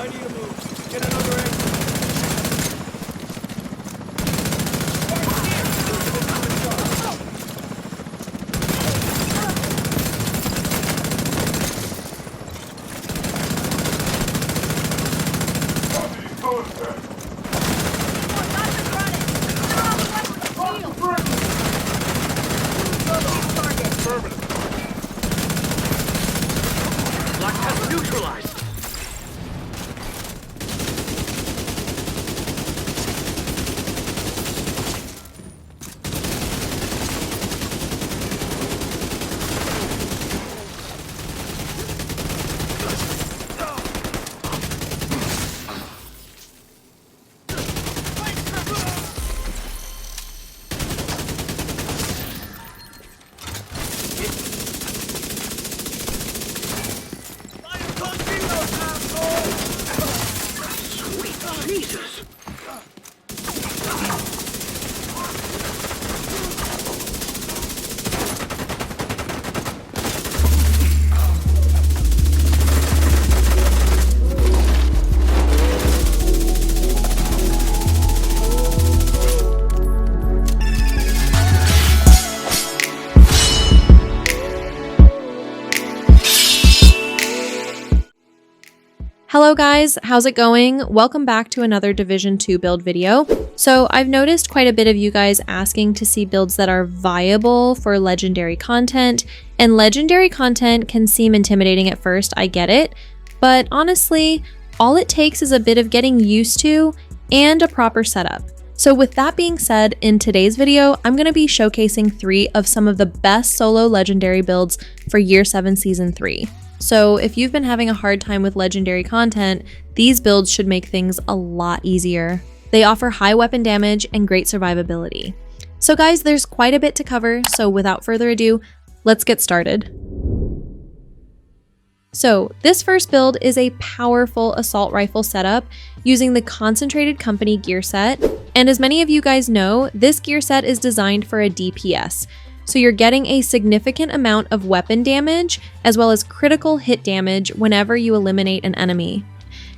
I need to move. Get another exit. Hello guys, how's it going? Welcome back to another Division 2 build video. So I've noticed quite a bit of you guys asking to see builds that are viable for legendary content, and legendary content can seem intimidating at first, I get it, but honestly, all it takes is a bit of getting used to and a proper setup. So with that being said, in today's video, I'm going to be showcasing 3 of some of the best solo legendary builds for Year 7 Season 3. So if you've been having a hard time with legendary content, these builds should make things a lot easier. They offer high weapon damage and great survivability. So guys, there's quite a bit to cover, so without further ado, let's get started. So this first build is a powerful assault rifle setup using the Concentrated Company gear set. And as many of you guys know, this gear set is designed for a DPS. So you're getting a significant amount of weapon damage as well as critical hit damage whenever you eliminate an enemy.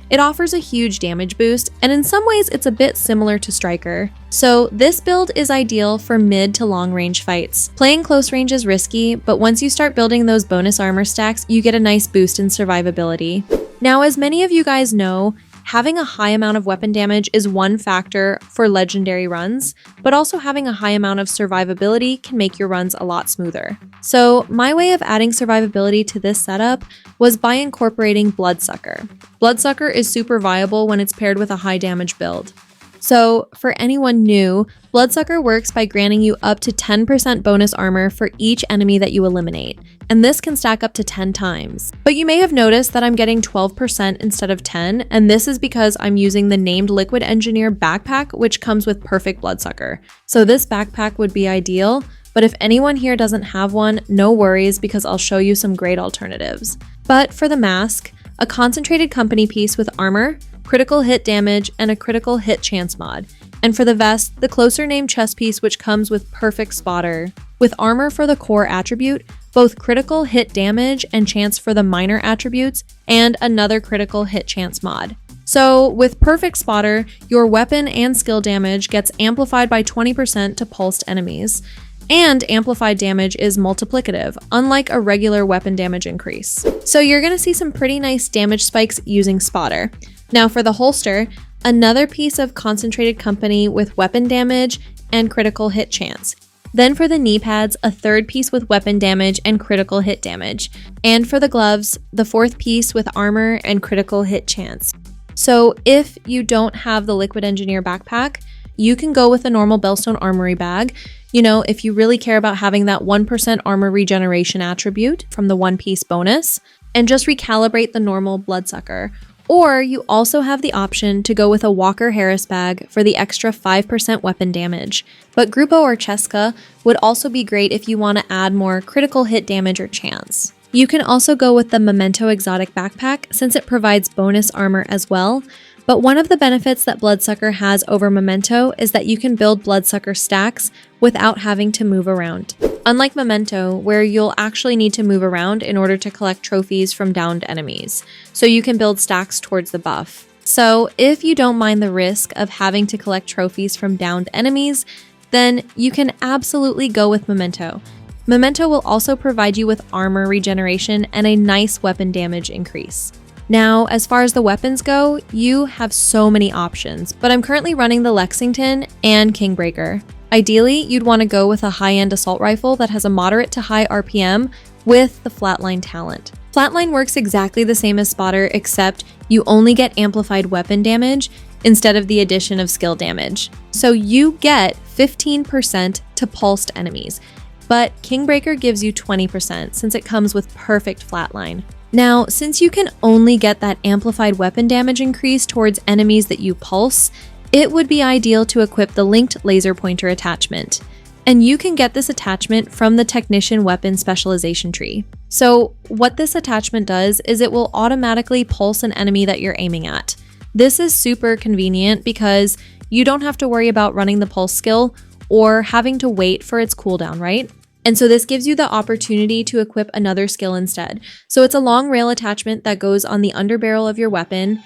It offers a huge damage boost, and in some ways it's a bit similar to Striker. So this build is ideal for mid to long range fights. Playing close range is risky, but once you start building those bonus armor stacks, you get a nice boost in survivability. Now, as many of you guys know, having a high amount of weapon damage is one factor for legendary runs, but also having a high amount of survivability can make your runs a lot smoother. So my way of adding survivability to this setup was by incorporating Bloodsucker. Bloodsucker is super viable when it's paired with a high damage build. So for anyone new, Bloodsucker works by granting you up to 10% bonus armor for each enemy that you eliminate, and this can stack up to 10 times. But you may have noticed that I'm getting 12% instead of 10, and this is because I'm using the named Liquid Engineer backpack, which comes with perfect Bloodsucker. So this backpack would be ideal, but if anyone here doesn't have one, no worries because I'll show you some great alternatives. But for the mask, a Concentrated Company piece with armor, critical hit damage, and a critical hit chance mod. And for the vest, the closer named chest piece which comes with perfect spotter. With armor for the core attribute, both critical hit damage and chance for the minor attributes, and another critical hit chance mod. So with perfect spotter, your weapon and skill damage gets amplified by 20% to pulsed enemies. And amplified damage is multiplicative, unlike a regular weapon damage increase. So you're going to see some pretty nice damage spikes using spotter. Now for the holster, another piece of Concentrated Company with weapon damage and critical hit chance. Then for the knee pads, a third piece with weapon damage and critical hit damage. And for the gloves, the fourth piece with armor and critical hit chance. So if you don't have the Liquid Engineer backpack, you can go with a normal Bellstone Armory bag. You know, if you really care about having that 1% armor regeneration attribute from the one piece bonus, and just recalibrate the normal Bloodsucker. Or you also have the option to go with a Walker Harris bag for the extra 5% weapon damage. But Grupo or Cheska would also be great if you want to add more critical hit damage or chance. You can also go with the Memento exotic backpack since it provides bonus armor as well. But one of the benefits that Bloodsucker has over Memento is that you can build Bloodsucker stacks without having to move around. Unlike Memento, where you'll actually need to move around in order to collect trophies from downed enemies, so you can build stacks towards the buff. So if you don't mind the risk of having to collect trophies from downed enemies, then you can absolutely go with Memento. Memento will also provide you with armor regeneration and a nice weapon damage increase. Now, as far as the weapons go, you have so many options, but I'm currently running the Lexington and Kingbreaker. Ideally, you'd want to go with a high-end assault rifle that has a moderate to high RPM with the Flatline talent. Flatline works exactly the same as Spotter, except you only get amplified weapon damage instead of the addition of skill damage. So you get 15% to pulsed enemies, but Kingbreaker gives you 20% since it comes with perfect Flatline. Now, since you can only get that amplified weapon damage increase towards enemies that you pulse, it would be ideal to equip the linked laser pointer attachment. And you can get this attachment from the Technician Weapon Specialization tree. So what this attachment does is it will automatically pulse an enemy that you're aiming at. This is super convenient because you don't have to worry about running the pulse skill or having to wait for its cooldown, right? And so this gives you the opportunity to equip another skill instead. So it's a long rail attachment that goes on the underbarrel of your weapon.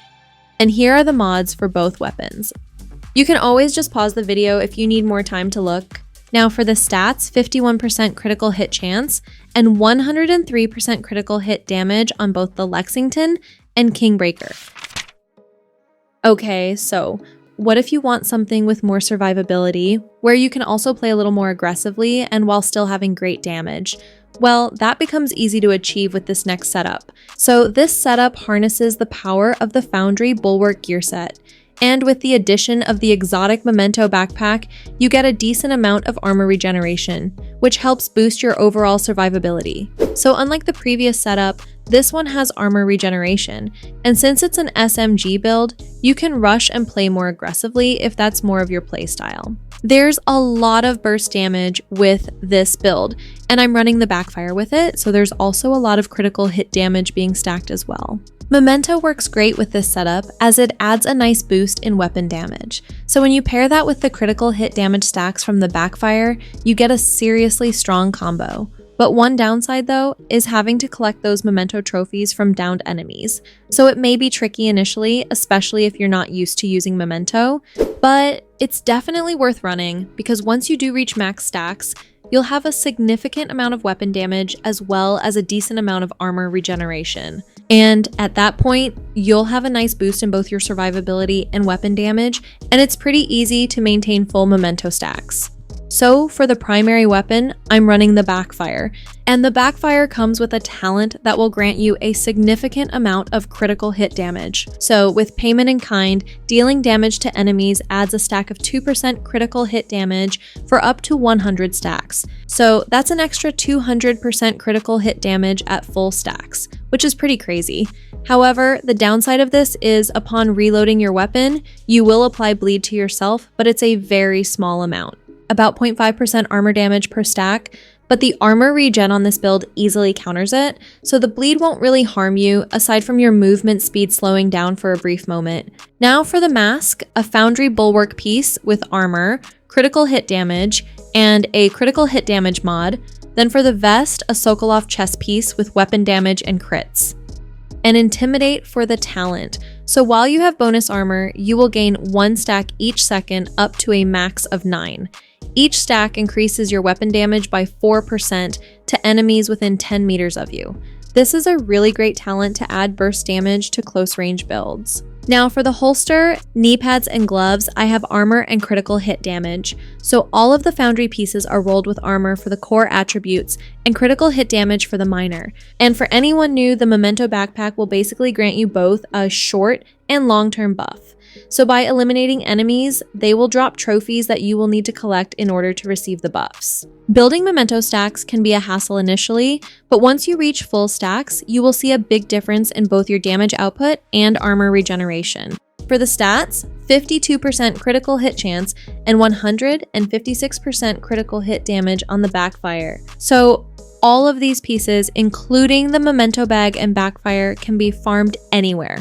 And here are the mods for both weapons. You can always just pause the video if you need more time to look. Now for the stats, 51% critical hit chance and 103% critical hit damage on both the Lexington and Kingbreaker. Okay, so what if you want something with more survivability, where you can also play a little more aggressively and while still having great damage? Well, that becomes easy to achieve with this next setup. So this setup harnesses the power of the Foundry Bulwark gear set. And with the addition of the exotic Memento backpack, you get a decent amount of armor regeneration, which helps boost your overall survivability. So unlike the previous setup, this one has armor regeneration, and since it's an SMG build, you can rush and play more aggressively if that's more of your playstyle. There's a lot of burst damage with this build, and I'm running the BACKFIRE with it, so there's also a lot of critical hit damage being stacked as well. Memento works great with this setup as it adds a nice boost in weapon damage. So when you pair that with the critical hit damage stacks from the BACKFIRE, you get a seriously strong combo. But one downside though is having to collect those Memento trophies from downed enemies. So it may be tricky initially, especially if you're not used to using Memento, but it's definitely worth running because once you do reach max stacks, you'll have a significant amount of weapon damage as well as a decent amount of armor regeneration. And at that point, you'll have a nice boost in both your survivability and weapon damage, and it's pretty easy to maintain full Memento stacks. So for the primary weapon, I'm running the BACKFIRE, and the BACKFIRE comes with a talent that will grant you a significant amount of critical hit damage. So with payment in kind, dealing damage to enemies adds a stack of 2% critical hit damage for up to 100 stacks. So that's an extra 200% critical hit damage at full stacks, which is pretty crazy. However, the downside of this is upon reloading your weapon, you will apply bleed to yourself, but it's a very small amount. About 0.5% armor damage per stack, but the armor regen on this build easily counters it, so the bleed won't really harm you aside from your movement speed slowing down for a brief moment. Now for the mask, a Foundry Bulwark piece with armor, critical hit damage, and a critical hit damage mod. Then for the vest, a Sokolov chest piece with weapon damage and crits. And Intimidate for the talent. So while you have bonus armor, you will gain 1 stack each second up to a max of 9. Each stack increases your weapon damage by 4% to enemies within 10 meters of you. This is a really great talent to add burst damage to close range builds. Now for the holster, knee pads, and gloves, I have armor and critical hit damage. So all of the Foundry pieces are rolled with armor for the core attributes and critical hit damage for the minor. And for anyone new, the Memento backpack will basically grant you both a short and long-term buff. So by eliminating enemies, they will drop trophies that you will need to collect in order to receive the buffs. Building Memento stacks can be a hassle initially, but once you reach full stacks, you will see a big difference in both your damage output and armor regeneration. For the stats, 52% critical hit chance and 156% critical hit damage on the BACKFIRE. So All of these pieces, including the Memento bag and BACKFIRE, can be farmed anywhere,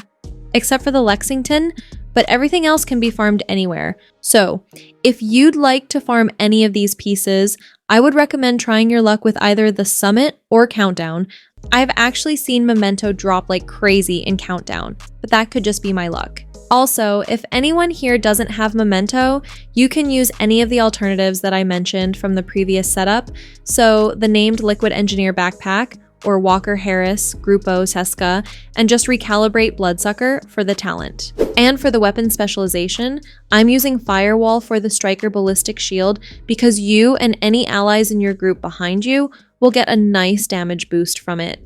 except for the Lexington, but everything else can be farmed anywhere. So if you'd like to farm any of these pieces, I would recommend trying your luck with either the Summit or Countdown. I've actually seen Memento drop like crazy in Countdown, but that could just be my luck. Also, if anyone here doesn't have Memento, you can use any of the alternatives that I mentioned from the previous setup. So the named Liquid Engineer backpack, or Walker Harris, Grupo Seska, and just recalibrate Bloodsucker for the talent. And for the weapon specialization, I'm using Firewall for the Striker Ballistic Shield because you and any allies in your group behind you will get a nice damage boost from it.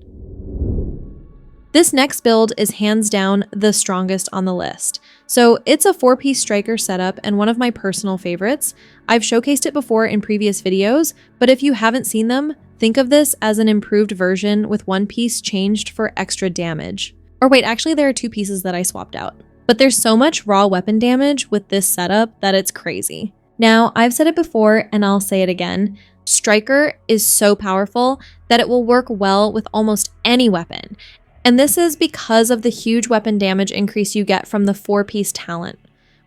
This next build is hands down the strongest on the list. So it's a 4-piece striker setup and one of my personal favorites. I've showcased it before in previous videos, but if you haven't seen them, think of this as an improved version with one piece changed for extra damage. Or wait, actually there are 2 pieces that I swapped out. But there's so much raw weapon damage with this setup that it's crazy. Now, I've said it before and I'll say it again. Striker is so powerful that it will work well with almost any weapon. And this is because of the huge weapon damage increase you get from the 4-piece talent.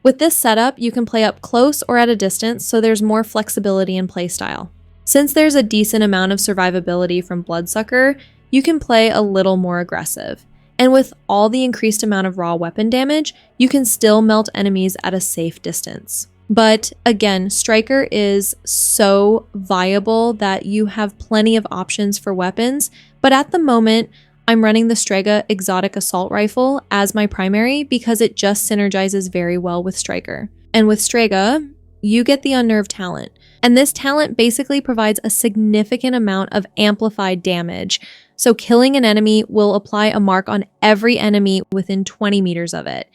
With this setup, you can play up close or at a distance, so there's more flexibility in playstyle. Since there's a decent amount of survivability from Bloodsucker, you can play a little more aggressive. And with all the increased amount of raw weapon damage, you can still melt enemies at a safe distance. But again, Striker is so viable that you have plenty of options for weapons, but at the moment, I'm running the Strega Exotic Assault Rifle as my primary because it just synergizes very well with Striker. And with Strega, you get the Unnerved talent. And this talent basically provides a significant amount of amplified damage. So killing an enemy will apply a mark on every enemy within 20 meters of it.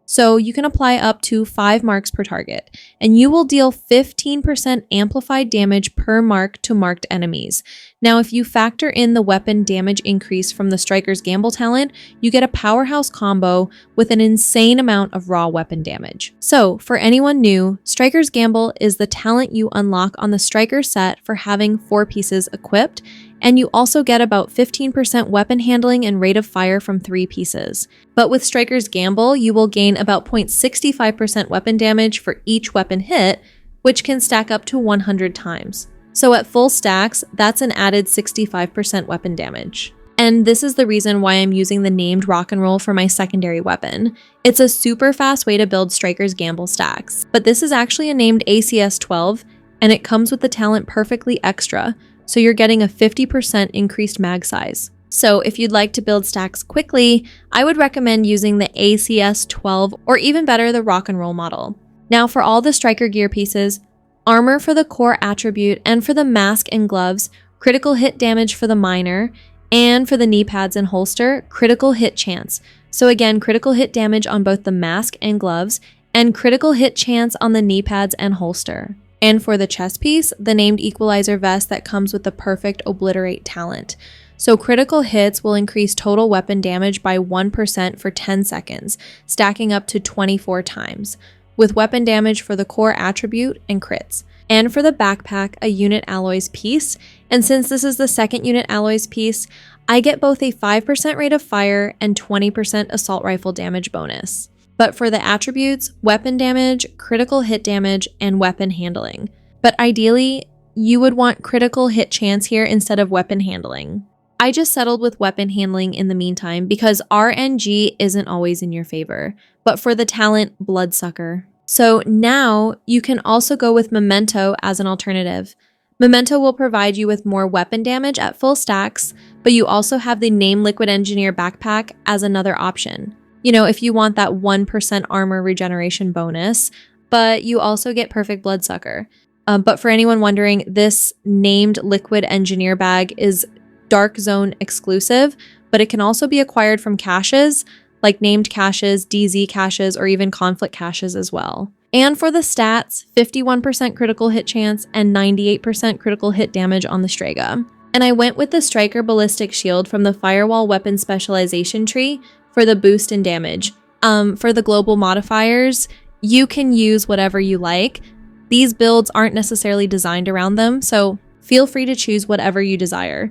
So you can apply up to 5 marks per target, and you will deal 15% amplified damage per mark to marked enemies. Now, if you factor in the weapon damage increase from the Striker's Gamble talent, you get a powerhouse combo with an insane amount of raw weapon damage. So, for anyone new, Striker's Gamble is the talent you unlock on the Striker set for having 4 pieces equipped, and you also get about 15% weapon handling and rate of fire from 3 pieces. But with Striker's Gamble, you will gain about 0.65% weapon damage for each weapon hit, which can stack up to 100 times. So at full stacks, that's an added 65% weapon damage. And this is the reason why I'm using the named Rock and Roll for my secondary weapon. It's a super fast way to build Striker's Gamble stacks, but this is actually a named ACS 12, and it comes with the talent Perfectly Extra, so you're getting a 50% increased mag size. So if you'd like to build stacks quickly, I would recommend using the ACS 12 or even better the Rock and Roll model. Now for all the Striker gear pieces, armor for the core attribute and for the mask and gloves, critical hit damage for the minor, and for the knee pads and holster, critical hit chance. So again, critical hit damage on both the mask and gloves, and critical hit chance on the knee pads and holster. And for the chest piece, the named Equalizer vest that comes with the perfect Obliterate talent. So critical hits will increase total weapon damage by 1% for 10 seconds, stacking up to 24 times, with weapon damage for the core attribute and crits. And for the backpack, a unit alloys piece, and since this is the second unit alloys piece, I get both a 5% rate of fire and 20% assault rifle damage bonus. But for the attributes, weapon damage, critical hit damage, and weapon handling. But ideally, you would want critical hit chance here instead of weapon handling. I just settled with weapon handling in the meantime because RNG isn't always in your favor, but for the talent Bloodsucker. So now you can also go with Memento as an alternative. Memento will provide you with more weapon damage at full stacks, but you also have the named Liquid Engineer backpack as another option. You know, if you want that 1% armor regeneration bonus, but you also get perfect Bloodsucker. But for anyone wondering, this named Liquid Engineer bag is Dark Zone exclusive, but it can also be acquired from caches, like named caches, DZ caches, or even conflict caches as well. And for the stats, 51% critical hit chance and 98% critical hit damage on the Strega. And I went with the Striker Ballistic Shield from the Firewall Weapon Specialization tree for the boost in damage. For the global modifiers, you can use whatever you like. These builds aren't necessarily designed around them, so Feel free to choose whatever you desire.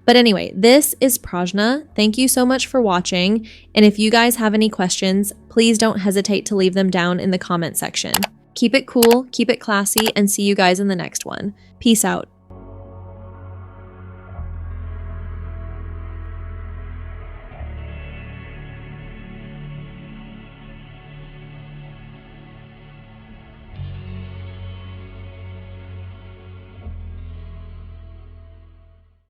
But anyway, this is Prajna. Thank you so much for watching, and if you guys have any questions, please don't hesitate to leave them down in the comment section. Keep it cool, keep it classy, and see you guys in the next one. Peace out.